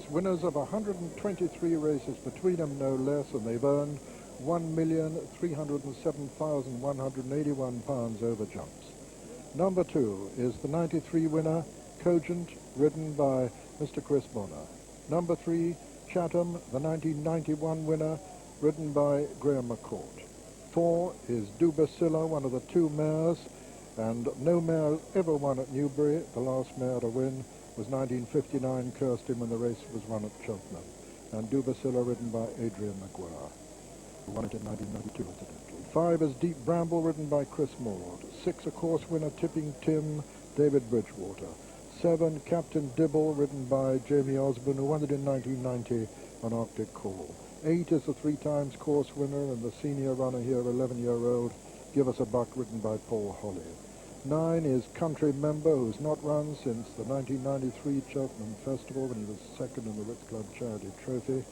Series, winners of 123 races between them, no less, and they've earned £1,307,181 over jumps. Number 2 is the 93 winner, Cogent, ridden by Mr. Chris Bonner. Number 3, Chatham, the 1991 winner, ridden by Graham McCourt. 4 is Dubacilla, one of the 2 mares, and no mare ever won at Newbury. The last mare to win was 1959 Kirsten when the race was won at Cheltenham. And Dubacilla, ridden by Adrian Maguire, who won it in 1992 incidentally. 5 is Deep Bramble, ridden by Chris Maud. 6, a course winner, Tipping Tim, David Bridgewater. 7, Captain Dibble, ridden by Jamie Osborne, who won it in 1990 on Arctic Call. 8 is the 3 times course winner and the senior runner here, 11-year-old Give Us a Buck, ridden by Paul Holly. 9 is Country Member, who's not run since the 1993 Cheltenham Festival when he was second in the Ritz Club Charity Trophy.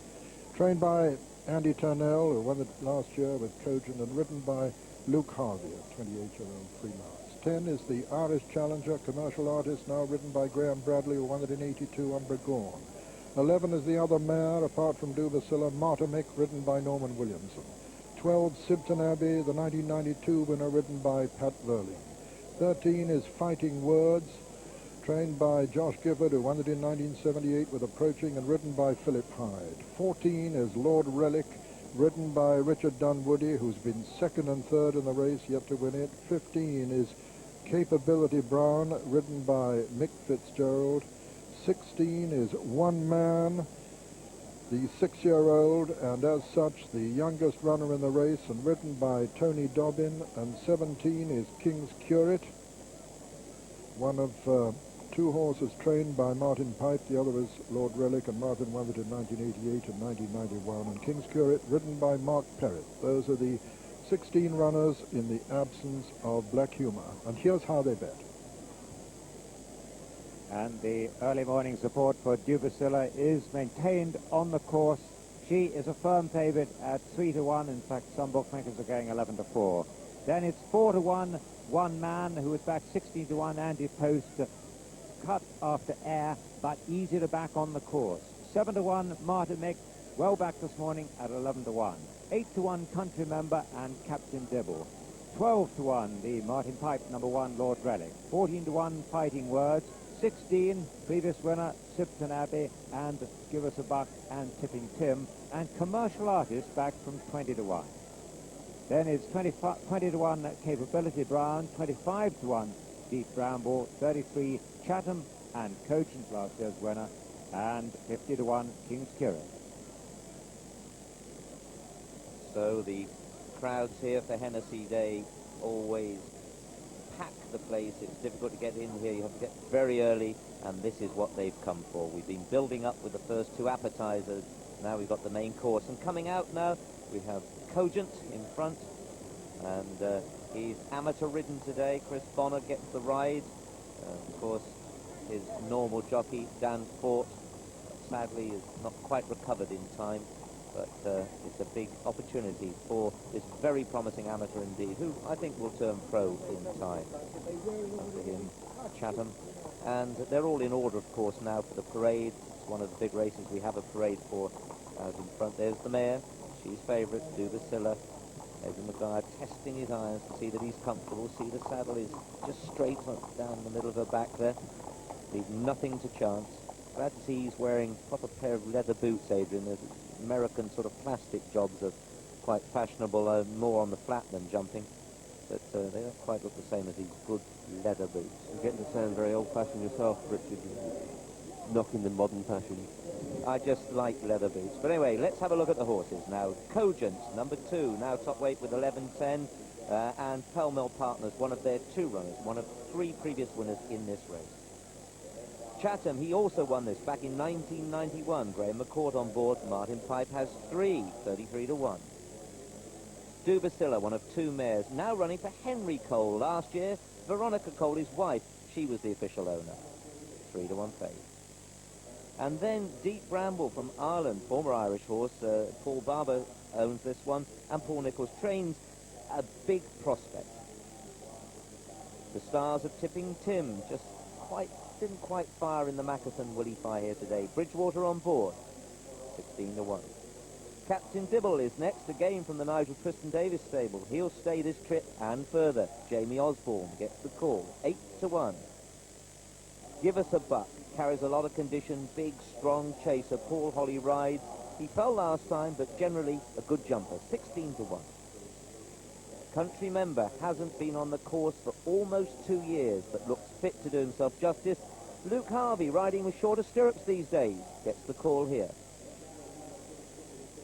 Trained by Andy Turnell, who won it last year with Cogent, and ridden by Luke Harvey, a 28-year-old freelance. 10 is the Irish Challenger, commercial artist, now ridden by Graham Bradley, who won it in 82 on Bregorn. 11 is the other mare, apart from Dubacilla, Martimick, ridden by Norman Williamson. 12, Sibton Abbey, the 1992 winner, ridden by Pat Verling. 13 is Fighting Words, trained by Josh Gifford, who won it in 1978 with Approaching, and ridden by Philip Hyde. 14 is Lord Relic, ridden by Richard Dunwoody, who's been second and third in the race, yet to win it. 15 is Capability Brown, ridden by Mick Fitzgerald. 16 is One Man, the 6-year-old, and as such the youngest runner in the race, and ridden by Tony Dobbin. And 17 is King's Curate, one of 2 horses trained by Martin Pipe. The other is Lord Relic, and Martin won it in 1988 and 1991. And King's Curate, ridden by Mark Perrett. Those are the 16 runners in the absence of Black Humor. And here's how they bet. And the early morning support for Dubacilla is maintained on the course. She is a firm favourite at 3-1. In fact, some bookmakers are going 11-4. Then it's 4-1, One Man, who is back 16-1, Andy Post, cut after air, but easy to back on the course. 7-1, Martimick, well back this morning at 11-1. 8-1, Country Member and Captain Dibble. 12-1, the Martin Pipe number 1, Lord Relic. 14-1, Fighting Words. 16, previous winner, Sibton Abbey, and Give Us a Buck and Tipping Tim, and Commercial Artist back from 20-1. Then it's 20-1 Capability Brown, 25-1 Deep Bramble, 33 Chatham and Cogent, last year's winner, and 50-1 King's Curate. So the crowds here for Hennessy Day always pack the place. It's difficult to get in here. You have to get very early, and this is what they've come for. We've been building up with the first 2 appetizers. Now we've got the main course, and coming out now we have Cogent in front, and he's amateur ridden today. Chris Bonner gets the ride. Of course, his normal jockey Dan Fort sadly is not quite recovered in time, but it's a big opportunity for this very promising amateur indeed, who I think will turn pro in time. After him, Chatham. And they're all in order, of course, now for the parade. It's one of the big races we have a parade for out in front. There's the mare. She's favourite, Dubacilla. Adrian Maguire testing his irons to see that he's comfortable. See, the saddle is just straight down the middle of her back there. Leave nothing to chance. Glad to see he's wearing a proper pair of leather boots, Adrian. There's American sort of plastic jobs are quite fashionable, more on the flat than jumping, but they don't quite look the same as these good leather boots. You're getting to sound very old-fashioned yourself, Richard, knocking the modern fashion. I just like leather boots. But anyway, let's have a look at the horses now. Cogent, number 2, now top weight with 11.10, and Pell Mell Partners, one of their 2 runners, one of 3 previous winners in this race. Chatham, he also won this back in 1991. Graham McCourt on board. Martin Pipe has 3, 33-1. Dubacilla, one of 2 mares, now running for Henry Cole. Last year, Veronica Cole, his wife, she was the official owner. 3-1 favourite. And then Deep Bramble from Ireland, former Irish horse. Paul Barber owns this one, and Paul Nicholls trains a big prospect. The stars of Tipping Tim, just quite didn't quite fire in the Mackerson, will he fire here today? Bridgewater on board, 16-1. Captain Dibble is next, again from the Nigel Tristan Davis stable. He'll stay this trip and further. Jamie Osborne gets the call, 8-1. Give Us a Buck carries a lot of condition, big, strong chaser. Paul Holly rides. He fell last time, but generally a good jumper, 16-1. Country Member hasn't been on the course for almost 2 years, but looks fit to do himself justice. Luke Harvey, riding with shorter stirrups these days, gets the call here.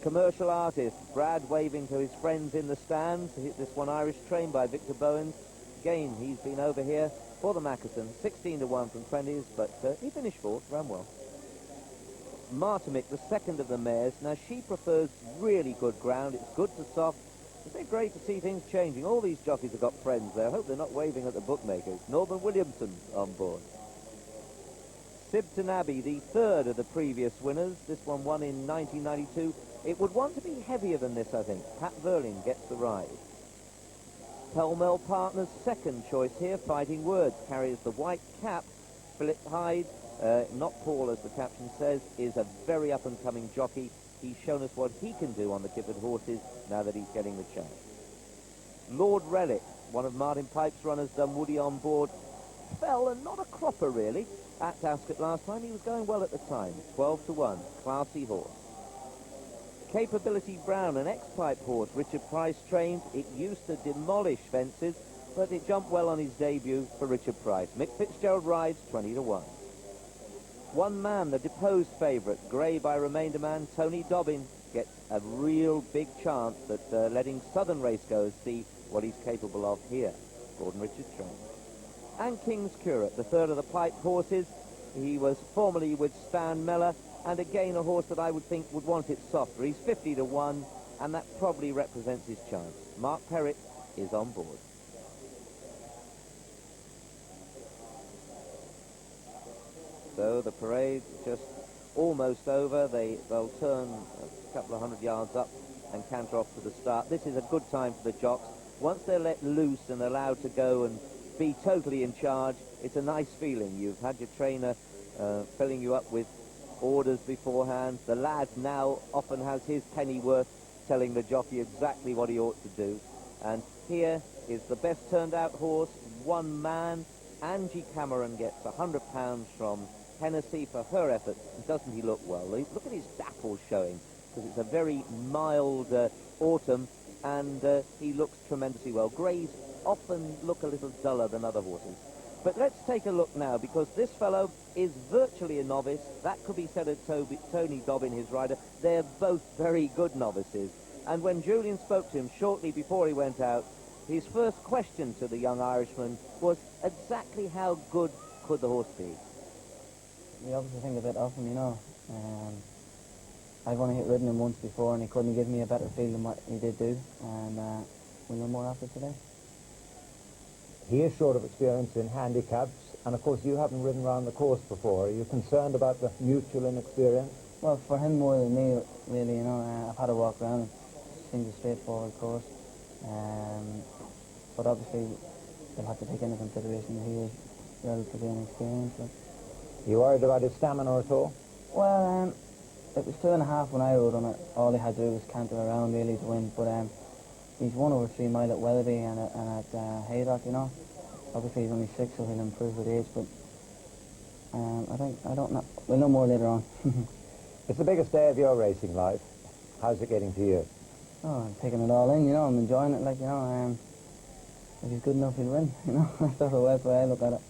Commercial Artist, Brad waving to his friends in the stands. This one Irish trained by Victor Bowens. Again, he's been over here for the Mackerson, 16-1 from 20s, but he finished fourth, ran well. Martimick, the second of the mares. Now, she prefers really good ground. It's good to soft. It's been great to see things changing. All these jockeys have got friends there. I hope they're not waving at the bookmakers. Norman Williamson on board. Sibton Abbey, the third of the previous winners. This one won in 1992. It would want to be heavier than this, I think. Pat Verling gets the ride. Pell Mell Partners' second choice here, Fighting Words, carries the white cap. Philip Hyde, not Paul as the caption says, is a very up-and-coming jockey. He's shown us what he can do on the Gifford horses now that he's getting the chance. Lord Relic, one of Martin Pipe's runners, Dunwoody on board, fell, and not a cropper really, at Ascot last time. He was going well at the time, 12-1, classy horse. Capability Brown, an ex-Pipe horse, Richard Price trained. It used to demolish fences, but it jumped well on his debut for Richard Price. Mick Fitzgerald rides, 20-1. One man, the deposed favourite, Grey by Remainder Man, Tony Dobbin, gets a real big chance at letting Southern racegoers see what he's capable of here. Gordon Richards trained. And King's Curate, the third of the Pipe horses. He was formerly with Stan Meller, and again a horse that I would think would want it softer. He's 50-1, and that probably represents his chance. Mark Perritt is on board. So the parade's just almost over. They'll turn a couple of 100 yards up and canter off to the start. This is a good time for the jocks. Once they're let loose and allowed to go and be totally in charge, it's a nice feeling. You've had your trainer filling you up with orders beforehand. The lad now often has his penny worth telling the jockey exactly what he ought to do. And here is the best turned out horse, one man. Angie Cameron gets £100 from Hennessy for her efforts. Doesn't he look well? Look at his dapples showing, because it's a very mild autumn, and he looks tremendously well. Greys often look a little duller than other horses. But let's take a look now, because this fellow is virtually a novice. That could be said of Tony Dobbin, his rider. They're both very good novices. And when Julian spoke to him shortly before he went out, his first question to the young Irishman was exactly how good could the horse be? We obviously think a bit of him, you know. I've only ridden him once before, and he couldn't give me a better feel than what he did do. And we'll know more after today. He is short of experience in handicaps, and of course you haven't ridden around the course before. Are you concerned about the mutual inexperience? Well, for him more than me, really, you know. I've had a walk around. It seems a straightforward course. But obviously, they'll have to take into consideration that he is relatively inexperienced. Like. You worried about his stamina at all? Well, it was 2.5 when I rode on it. All he had to do was canter around really to win. But he's won over 3 mile at Weatherby and at Haydock, you know. Obviously he's only 6, so he'll improve with age. But I don't know. We'll know more later on. It's the biggest day of your racing life. How's it getting to you? Oh, I'm taking it all in, you know. I'm enjoying it, like, you know. If he's good enough, he'll win, you know. That's sort of the way I look at it.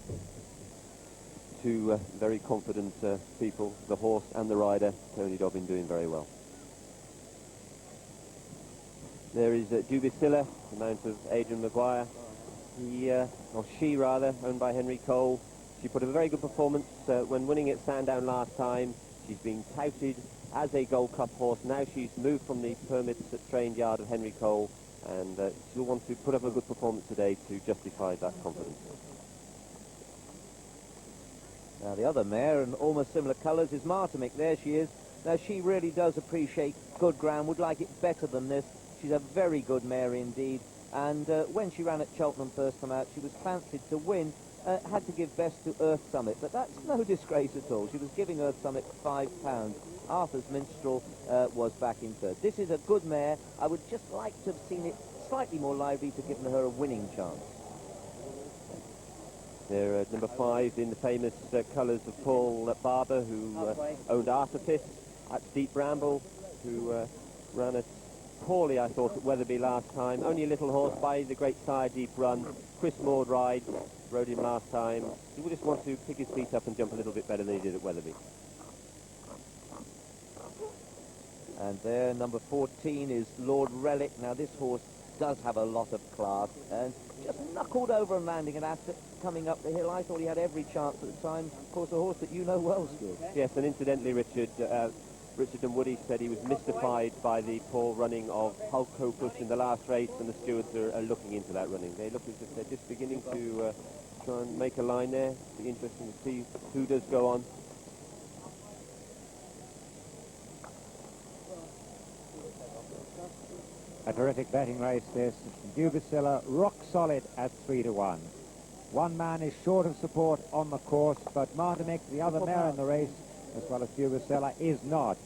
Two very confident people, the horse and the rider. Tony Dobbin doing very well. There is Dubicilla, the mount of Adrian Maguire. She rather, owned by Henry Cole. She put a very good performance when winning at Sandown last time. She's been touted as a Gold Cup horse. Now she's moved from the permits at trained yard of Henry Cole, and she'll want to put up a good performance today to justify that confidence. Now the other mare, in almost similar colours, is Martimick. There she is. Now she really does appreciate good ground, would like it better than this. She's a very good mare indeed. And when she ran at Cheltenham first time out, she was fancied to win. had to give best to Earth Summit, but that's no disgrace at all. She was giving Earth Summit £5. Arthur's Minstrel was back in third. This is a good mare. I would just like to have seen it slightly more lively to give her a winning chance. They're number 5 in the famous colours of Paul Barber, who owned Artifice at Deep Bramble, who ran it poorly, I thought, at Weatherby last time. Only a little horse by the great sire, Deep Run. Chris Maud rode him last time. He would just want to pick his feet up and jump a little bit better than he did at Weatherby. And there, number 14 is Lord Relic. Now, this horse does have a lot of class, and just knuckled over and landing an asset coming up the hill. I thought he had every chance at the time. Of course, a horse that you know well, Stu. Yes, and incidentally, Richard and Woody said he was mystified by the poor running of Hulk Hopus in the last race, and the stewards are looking into that running. They look as if they're just beginning to try and make a line there. It'll be interesting to see who does go on. A terrific betting race, this. Dubicilla rock solid at 3-1. One man is short of support on the course, but Martinic, the other mare in the race, as well as Dubicilla, is not.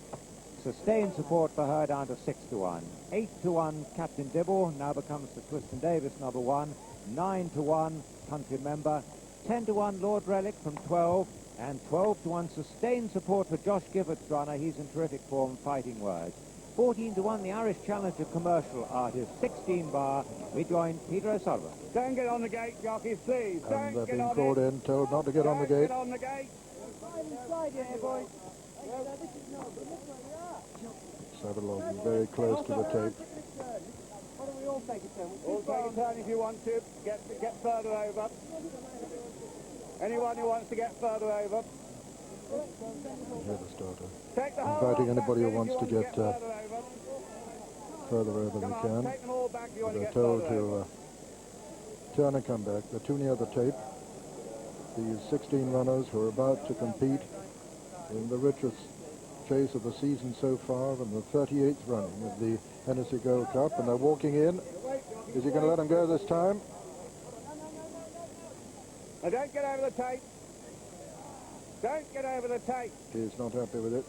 Sustained support for her down to 6-1. 8-1 Captain Dibble now becomes the Twiston Davis number 1. 9-1 Country Member. 10-1 Lord Relic from 12. And 12-1 sustained support for Josh Gifford's runner. He's in terrific form, Fighting Words. 14-1 the Irish Challenger Commercial Artist. 16 bar. We join Peter O'Sullivan. Don't get on the gate, jockeys, please. And they're being called in, told not to get on the gate. Get on the gate. Saddle very close to the tape. All take a turn if you want to. Get further over. Anyone who wants to get further over. Hear the starter. Take the Inviting anybody who wants to get further further over Come we on, can. take them all back if you want to They're get told further over. to turn and come back. They're too near the tape. These 16 runners who are about to compete in the richest chase of the season so far, and the 38th running of the Hennessy Gold Cup, and they're walking in. Is he going to let them go this time? Now don't get over the tape. Don't get over the tape. He's not happy with it.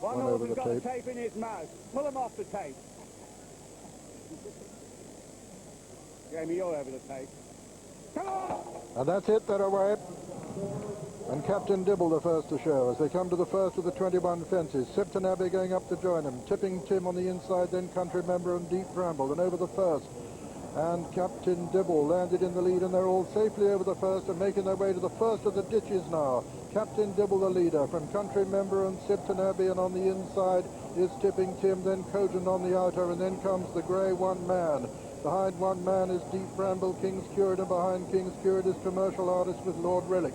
One One horse over has the got tape. the tape in his mouth. Pull him off the tape. Jamie, you're over the tape. Come on! And that's it, they're away. And Captain Dibble the first to show as they come to the first of the 21 fences. Sipton Abbey going up to join him. Tipping Tim on the inside, then Country Member and Deep Bramble. And over the first. And Captain Dibble landed in the lead, and they're all safely over the first and making their way to the first of the ditches now. Captain Dibble the leader from Country Member and Sipton Abbey, and on the inside is Tipping Tim, then Cogent on the outer, and then comes the grey one man. Behind one man is Deep Bramble, King's Curate, and behind King's Curate is Commercial Artist with Lord Relic.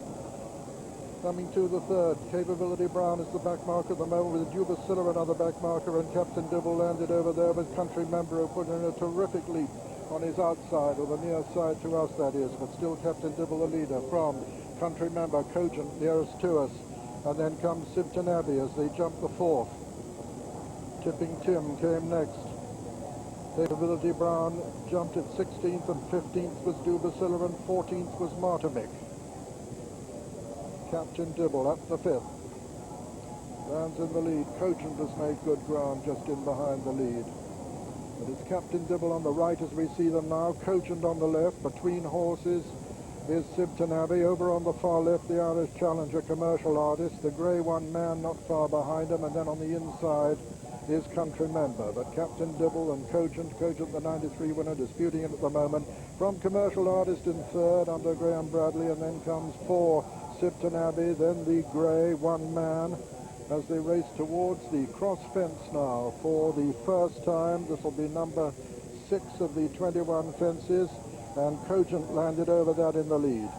Coming to the third, Capability Brown is the back marker at the moment, with Dubicilla another back marker, and Captain Dibble landed over there with Country Member, who put in a terrific leap on his outside, or the near side to us that is, but still Captain Dibble the leader from Country Member, Cogent nearest to us, and then comes Sipton Abbey as they jump the fourth. Tipping Tim came next. Capability Brown jumped at 16th, and 15th was Dubicilla, and 14th was Martinic. Captain Dibble at the fifth. Brown's in the lead. Cogent has made good ground just in behind the lead. But it's Captain Dibble on the right as we see them now. Cogent on the left. Between horses is Sipton Abbey. Over on the far left, the Irish Challenger Commercial Artist. The grey one man not far behind him. And then on the inside is Country Member. But Captain Dibble and Cogent the 93 winner, disputing it at the moment. From Commercial Artist in third under Graham Bradley. And then comes four, Sipton Abbey. Then the grey one man, as they race towards the cross fence now for the first time. This will be number 6 of the 21 fences, and Cogent landed over that in the lead.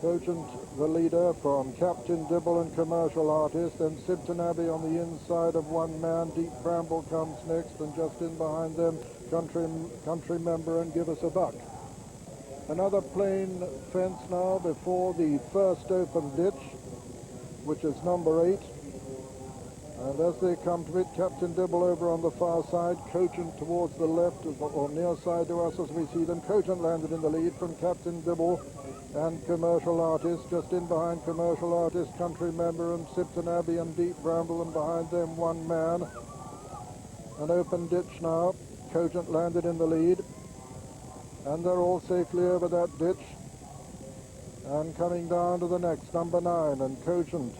Cogent the leader from Captain Dibble and Commercial Artist, and Sipton Abbey on the inside of one man. Deep Bramble comes next, and just in behind them, Country Member and Give Us a Buck. Another plain fence now before the first open ditch, which is number 8. And as they come to it, Captain Dibble over on the far side, Cogent towards the left, or near side to us as we see them. Cogent landed in the lead from Captain Dibble and Commercial Artist. Just in behind Commercial Artist, Country Member and Sipton Abbey and Deep Bramble, and behind them one man. An open ditch now. Cogent landed in the lead, and they're all safely over that ditch. And coming down to the next, number 9, and Cogent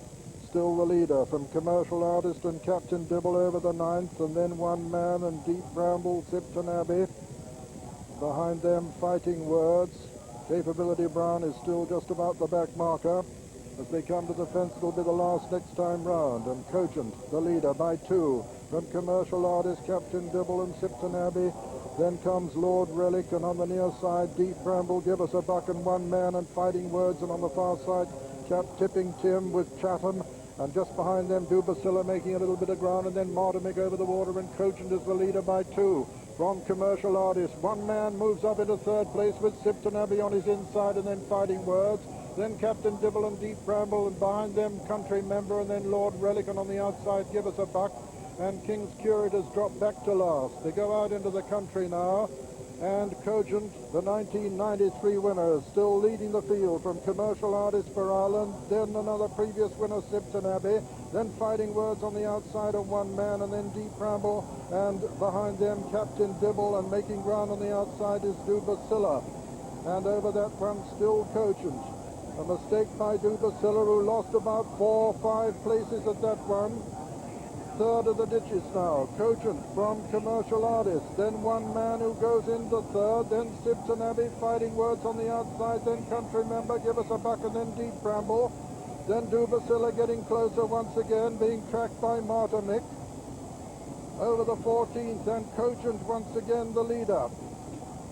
still the leader from Commercial Artist and Captain Dibble over the 9th, and then one man and Deep Bramble, Sipton Abbey. Behind them, Fighting Words. Capability Brown is still just about the back marker. As they come to the fence, it'll be the last next time round, and Cogent the leader by 2 from Commercial Artist, Captain Dibble and Sipton Abbey. Then comes Lord Relic, and on the near side, Deep Bramble, Give Us a Buck, and one man, and Fighting Words, and on the far side, Tipping Tim with Chatham, and just behind them, Dubacilla making a little bit of ground, and then Martinic over the water, and Cogent is the leader by 2 from Commercial Artist. One man moves up into 3rd place with Sipton Abbey on his inside, and then Fighting Words, then Captain Dibble and Deep Bramble, and behind them, Country Member, and then Lord Relic, and on the outside, Give Us a Buck. And King's Curate has dropped back to last. They go out into the country now, and Cogent, the 1993 winner, is still leading the field from Commercial Artist for Ireland, then another previous winner, Sipton Abbey, then Fighting Words on the outside of one man, and then Deep Bramble, and behind them Captain Dibble, and making ground on the outside is Dubacilla. And over that one, still Cogent. A mistake by Dubacilla, who lost about 4 or 5 places at that one. 3rd of the ditches now, Cogent from Commercial Artist, then one man who goes into 3rd, then Sipton Abbey, Fighting Words on the outside, then Country Member, Give Us a Buck, and then Deep Bramble, then Dubacilla getting closer once again, being tracked by Martinic over the 14th, and Cogent once again the leader.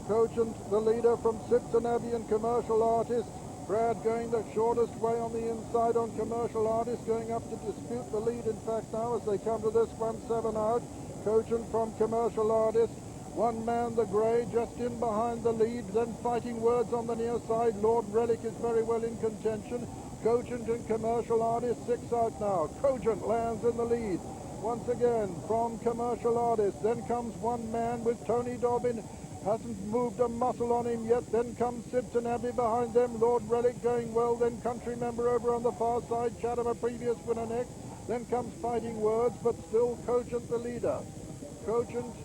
Cogent the leader from Sipton Abbey and Commercial Artist. Brad going the shortest way on the inside on Commercial Artist, going up to dispute the lead, in fact, now as they come to this 1-7 out. Cogent from Commercial Artist. One man, the grey, just in behind the lead, then Fighting Words on the near side. Lord Relic is very well in contention. Cogent and Commercial Artist, 6 out now. Cogent lands in the lead once again from Commercial Artist. Then comes one man with Tony Dobbin. Hasn't moved a muscle on him yet. Then comes Sipton Abbey behind them. Lord Relic going well. Then Country Member over on the far side. Chatham, a previous winner, next. Then comes Fighting Words, but still Cogent the leader. Cogent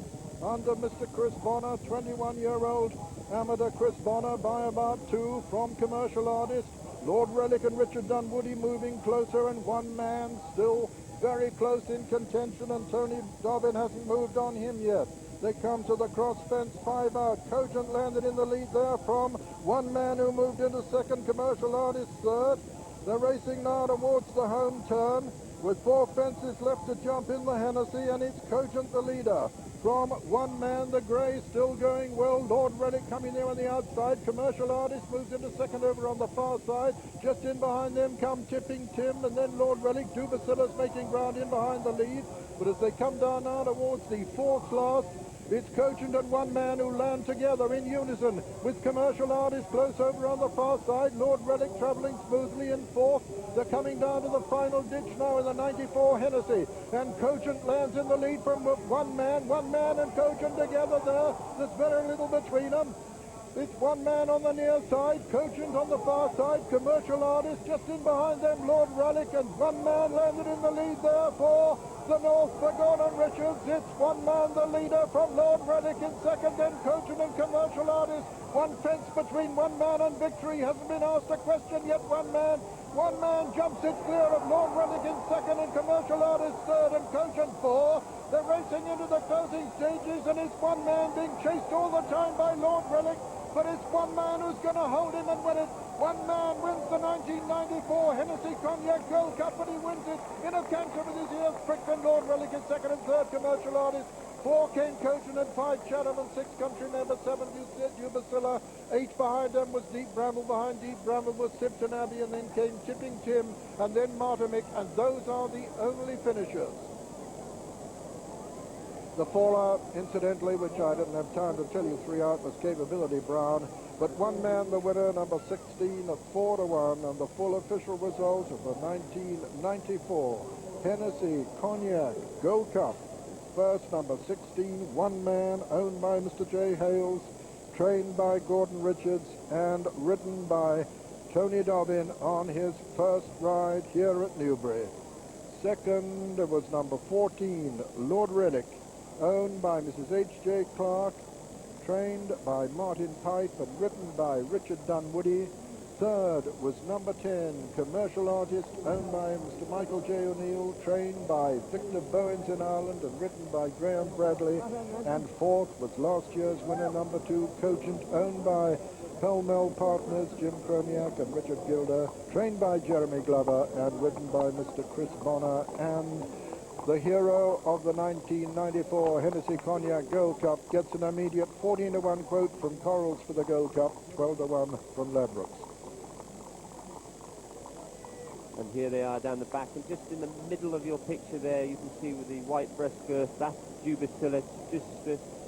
under Mr. Chris Bonner, 21-year-old amateur Chris Bonner, by about 2 from Commercial Artist. Lord Relic and Richard Dunwoody moving closer, and one man still very close in contention, and Tony Dobbin hasn't moved on him yet. They come to the cross fence, 5 out. Cogent landed in the lead there from one man who moved into 2nd, Commercial Artist 3rd. They're racing now towards the home turn with 4 fences left to jump in the Hennessy, and it's Cogent the leader. From one man, the grey, still going well. Lord Relic coming there on the outside. Commercial Artist moves into 2nd over on the far side. Just in behind them come Tipping Tim, and then Lord Relic. Dubacilla's making ground in behind the lead. But as they come down now towards the 4th last, it's Cogent and one man who land together in unison with Commercial Artist close over on the far side. Lord Relic travelling smoothly in 4th. They're coming down to the final ditch now in the 94 Hennessy. And Cogent lands in the lead from one man and Cogent together there. There's very little between them. It's one man on the near side, Cogent on the far side, Commercial Artist just in behind them, Lord Relic, and one man landed in the lead there for the North, for Gordon Richards. It's one man, the leader, from Lord Relic in 2nd, then Cogent and Commercial Artist. One fence between one man and victory. Hasn't been asked a question yet. One man jumps it clear of Lord Relic in 2nd and Commercial Artist 3rd and Cogent 4. They're racing into the closing stages, and it's one man being chased all the time by Lord Relic. But it's one man who's going to hold him and win it. One man wins the 1994 Hennessy Cognac Gold Cup, but he wins it in a canter with his ears pricked, and Lord Relic is 2nd and 3rd, Commercial Artist. 4 came Cogent, and 5 Chatham, and 6 Country Member, 7 Dubacilla. 8 behind them was Deep Bramble. Behind Deep Bramble was Sipton Abbey, and then came Tipping Tim, and then Martinic, and those are the only finishers. The fallout, incidentally, which I didn't have time to tell you 3 out, was Capability Brown. But one man, the winner, number 16, at 4-1, and the full official result of the 1994 Hennessy Cognac Gold Cup. First, number 16, one man, owned by Mr. J. Hales, trained by Gordon Richards, and ridden by Tony Dobbin on his first ride here at Newbury. Second was number 14, Lord Relic, owned by Mrs. H.J. Clark, trained by Martin Pipe and ridden by Richard Dunwoody. Third was number 10, Commercial Artist, owned by Mr. Michael J. O'Neill, trained by Victor Bowens in Ireland and ridden by Graham Bradley. And fourth was last year's winner, number 2, Cogent, owned by Pell Mell Partners, Jim Chromiak and Richard Gilder, trained by Jeremy Glover and ridden by Mr. Chris Bonner. And the hero of the 1994 Hennessy Cognac Gold Cup gets an immediate 14-to-1 quote from Corals for the Gold Cup, 12-to-1 from Ladbrokes. And here they are down the back, and just in the middle of your picture there, you can see with the white breast girth, that's Jubicilla just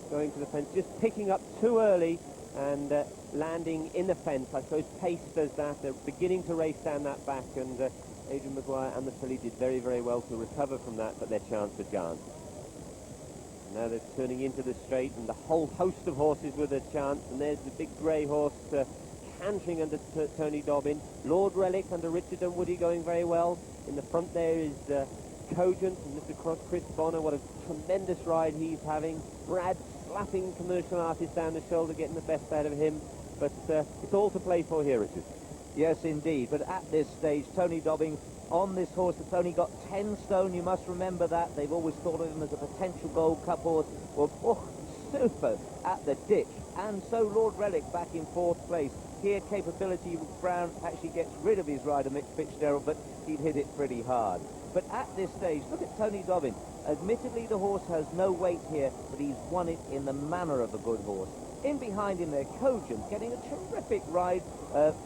going to the fence, just picking up too early and landing in the fence. I suppose pace does that. They're beginning to race down that back, and Adrian Maguire and the filly did very, very well to recover from that, but their chance had gone. Now they're turning into the straight, and the whole host of horses with a chance, and there's the big grey horse cantering under Tony Dobbin. Lord Relic under Richard Dunwoody going very well. In the front there is Cogent and Mr. Chris Bonner. What a tremendous ride he's having. Brad slapping Commercial Artist down the shoulder, getting the best out of him. But it's all to play for here, Richard. Yes, indeed. But at this stage, Tony Dobbin on this horse that's only got 10 stone. You must remember that. They've always thought of him as a potential Gold Cup horse. Well, super at the ditch. And so Lord Relic back in 4th place. Here, Capability Brown actually gets rid of his rider, Mick Fitzgerald, but he'd hit it pretty hard. But at this stage, look at Tony Dobbin. Admittedly, the horse has no weight here, but he's won it in the manner of a good horse. In behind him there, Cogent, getting a terrific ride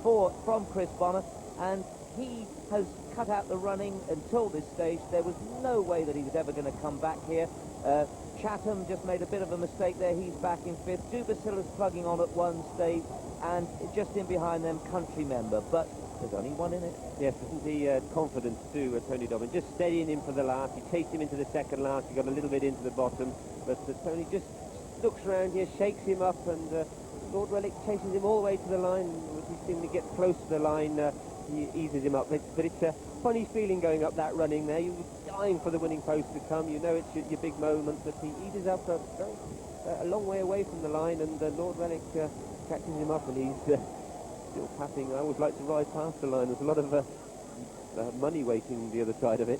from Chris Bonner, and he has cut out the running until this stage. There was no way that he was ever going to come back here. Chatham just made a bit of a mistake there. He's back in 5th. Jubicilla's plugging on at one stage, and just in behind them, Country Member. But there's only one in it. Yes, isn't the confidence too, Tony Dobbin. Just steadying him for the last. He chased him into the second last. He got a little bit into the bottom. But Tony just looks around here, shakes him up, and Lord Relic chases him all the way to the line. As he seems to get close to the line, he eases him up. But it's a funny feeling going up that running there. You're dying for the winning post to come. You know it's your big moment, but he eases up a long way away from the line, and Lord Relic catches him up, and he's still passing. I always like to ride past the line. There's a lot of money waiting the other side of it.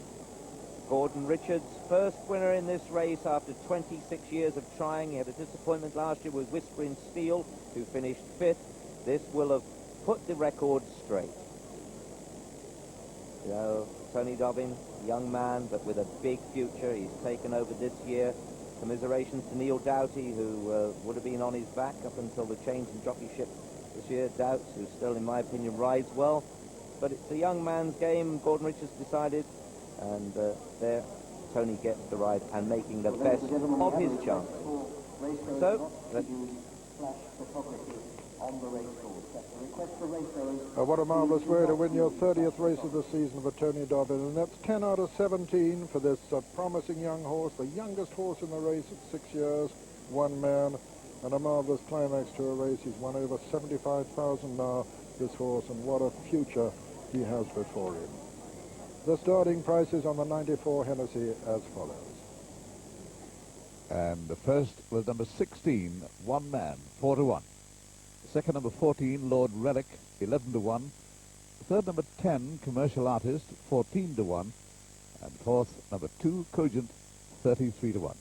Gordon Richards, first winner in this race after 26 years of trying. He had a disappointment last year with Whispering Steel, who finished 5th. This will have put the record straight. You know, Tony Dobbin, young man, but with a big future. He's taken over this year. Commiserations to Neil Doughty, who would have been on his back up until the change in jockeyship this year. Doughts, who still, in my opinion, rides well. But it's a young man's game, Gordon Richards decided. And there, Tony gets the ride and making the best of his chance. So, what a marvellous way to win your 30th race of the season for Tony Dobbin. And that's 10 out of 17 for this promising young horse, the youngest horse in the race at 6 years, one man, and a marvellous climax to a race. He's won over 75,000 now, this horse, and what a future he has before him. The starting prices on the 94 Hennessy as follows. And the first was number 16, One Man, 4-to-1. Second, number 14, Lord Relic, 11-to-1. Third, number 10, Commercial Artist, 14-to-1. And fourth, number 2, Cogent, 33-to-1.